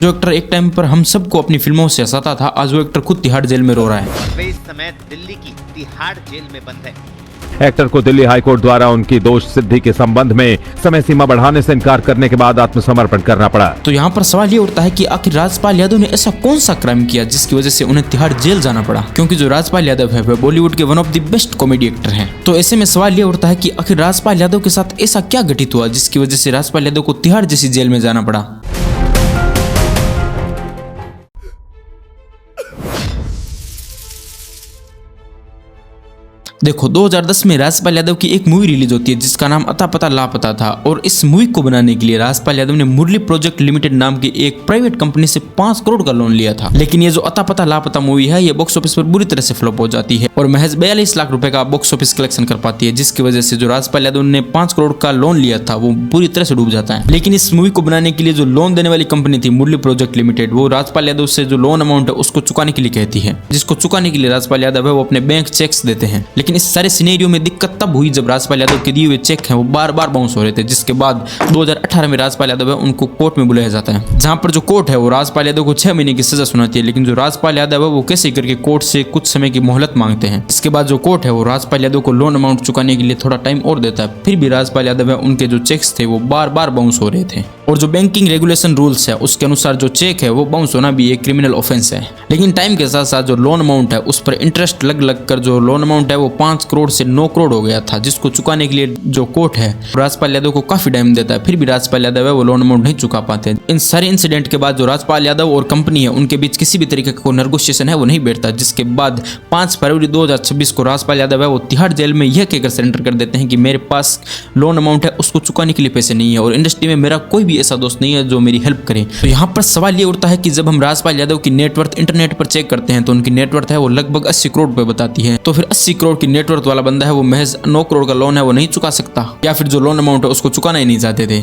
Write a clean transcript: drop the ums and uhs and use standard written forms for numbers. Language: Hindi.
जो एक्टर एक टाइम पर हम सबको अपनी फिल्मों से हंसाता था, आज वो एक्टर खुद तिहाड़ जेल में रो रहा है। वे इस समय दिल्ली की तिहाड़ जेल में बंद है। एक्टर को दिल्ली हाईकोर्ट द्वारा उनकी दोष सिद्धि के संबंध में समय सीमा बढ़ाने से इनकार करने के बाद आत्मसमर्पण करना पड़ा। तो यहाँ पर सवाल ये उठता है कि आखिर राजपाल यादव ने ऐसा कौन सा क्राइम किया जिसकी वजह से उन्हें तिहाड़ जेल जाना पड़ा, क्योंकि जो राजपाल यादव है वह बॉलीवुड के one of the best comedy actor हैं। तो ऐसे में सवाल ये उठता है कि आखिर राजपाल यादव के साथ ऐसा क्या घटित हुआ जिसकी वजह से राजपाल यादव को तिहाड़ जैसी जेल में जाना पड़ा। देखो 2010 में राजपाल यादव की एक मूवी रिलीज होती है जिसका नाम अता पता लापता था, और इस मूवी को बनाने के लिए राजपाल यादव ने मुरली प्रोजेक्ट लिमिटेड नाम की एक प्राइवेट कंपनी से 5 करोड़ का लोन लिया था। लेकिन ये जो अता पता लापता मूवी है ये बॉक्स ऑफिस पर बुरी तरह से फ्लॉप हो जाती है और महज 42 लाख रुपए का बॉक्स ऑफिस कलेक्शन कर पाती है, जिसकी वजह से जो राजपाल यादव ने 5 करोड़ का लोन लिया था वो पूरी तरह से डूब जाता है। लेकिन इस मूवी को बनाने के लिए जो लोन देने वाली कंपनी थी मुरली प्रोजेक्ट लिमिटेड, वो राजपाल यादव से जो लोन अमाउंट है उसको चुकाने के लिए कहती है, जिसको चुकाने के लिए राजपाल यादव है वो अपने बैंक चेक्स देते हैं। लेकिन इस सारे सिनेरियो में दिक्कत तब हुई जब राजपाल यादव के दिए हुए चेक हैं वो बार बार बाउंस हो रहे थे, जिसके बाद 2018 में राजपाल यादव है उनको कोर्ट में बुलाया जाता है, जहां पर जो कोर्ट है वो राजपाल यादव को 6 महीने की सजा सुनाती है। लेकिन जो राजपाल यादव है वो कैसे करके कोर्ट से कुछ समय की मोहलत मांगते हैं। इसके बाद जो कोर्ट है वो राजपाल यादव को लोन अमाउंट चुकाने के लिए थोड़ा टाइम और देता है, फिर भी राजपाल यादव है उनके जो चेक्स थे वो बार बार बाउंस हो रहे थे। और जो बैंकिंग रेगुलेशन रूल्स है उसके अनुसार जो चेक है वो बाउंस होना भी एक क्रिमिनल ऑफेंस है। लेकिन टाइम के साथ साथ जो लोन अमाउंट है उस पर इंटरेस्ट लग कर जो लोन अमाउंट है वो 5 करोड़ से 9 करोड़ हो गया था, जिसको चुकाने के लिए जो कोर्ट है राजपाल यादव को काफी टाइम देता है, फिर भी राजपाल यादव है वो लोन अमाउंट नहीं चुका पाते। इन सारे इंसिडेंट के बाद जो राजपाल यादव और कंपनी है उनके बीच किसी भी तरीके का कोई नेगोशिएशन है वो नहीं बैठता, जिसके बाद 5 फरवरी 2026 को राजपाल यादव है वो तिहाड़ जेल में यह कहकर सरेंडर कर देते हैं कि मेरे पास लोन अमाउंट है उसको चुकाने के लिए पैसे नहीं है और इंडस्ट्री में मेरा कोई भी ऐसा दोस्त नहीं है जो मेरी हेल्प करे। तो यहाँ पर सवाल ये उठता है कि जब हम राजपाल यादव की नेटवर्थ इंटरनेट पर चेक करते हैं तो उनकी नेटवर्थ है वो लगभग 80 करोड़ रुपए बताती है। तो फिर 80 करोड़ की नेटवर्थ वाला बंदा है वो महज 9 करोड़ का लोन है वो नहीं चुका सकता, या फिर जो लोन अमाउंट है उसको चुकाना ही नहीं चाहते थे।